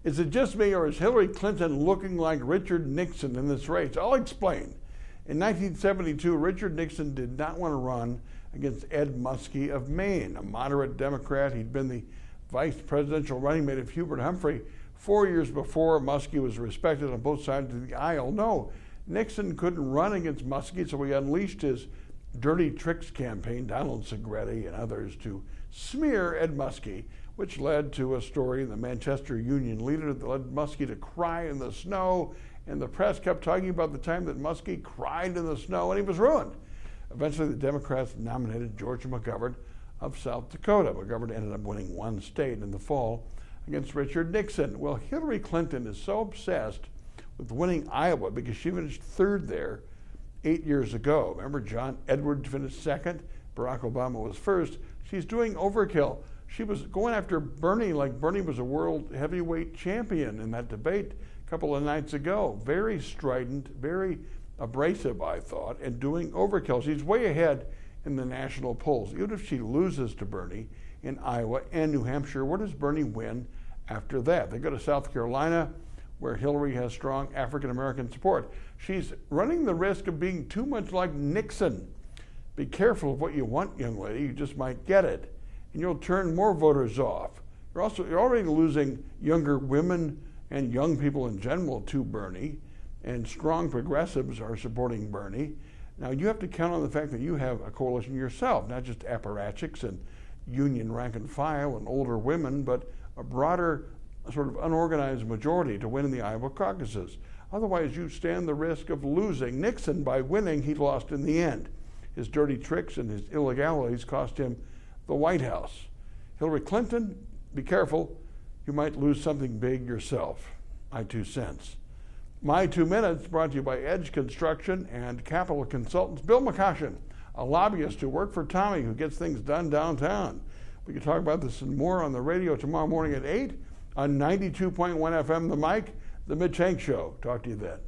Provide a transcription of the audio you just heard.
Is it just me, or is Hillary Clinton looking like Richard Nixon in this race? I'll explain. In 1972, Richard Nixon did not want to run against Ed Muskie of Maine, a moderate Democrat. He'd been the vice presidential running mate of Hubert Humphrey 4 years before. Muskie was respected on both sides of the aisle. No, Nixon couldn't run against Muskie, so he unleashed his dirty tricks campaign, Donald Segretti and others, to smear Ed Muskie, which led to a story in the Manchester Union Leader that led Muskie to cry in the snow, and the press kept talking about the time that Muskie cried in the snow, and he was ruined. Eventually, the Democrats nominated George McGovern of South Dakota. McGovern ended up winning one state in the fall against Richard Nixon. Well, Hillary Clinton is so obsessed with winning Iowa because she finished third there 8 years ago. Remember, John Edwards finished second, Barack Obama was first. She's doing overkill. She was going after Bernie like Bernie was a world heavyweight champion in that debate a couple of nights ago. Very strident, very abrasive, I thought, and doing overkill. She's way ahead in the national polls. Even if she loses to Bernie in Iowa and New Hampshire, where does Bernie win after that? They go to South Carolina, where Hillary has strong African-American support. She's running the risk of being too much like Nixon. Be careful of what you want, young lady. You just might get it, and you'll turn more voters off. You're already losing younger women and young people in general to Bernie, and strong progressives are supporting Bernie. Now, you have to count on the fact that you have a coalition yourself, not just apparatchiks and union rank and file and older women, but a broader sort of unorganized majority to win in the Iowa caucuses. Otherwise, you stand the risk of losing. Nixon, by winning, he lost in the end. His dirty tricks and his illegalities cost him the White House. Hillary Clinton, be careful. You might lose something big yourself. My 2 cents. My 2 minutes brought to you by Edge Construction and Capital Consultants. Bill McCoshen, a lobbyist who worked for Tommy, who gets things done downtown. We can talk about this and more on the radio tomorrow morning at 8 on 92.1 FM, The Mic, The Mitch Henck Show. Talk to you then.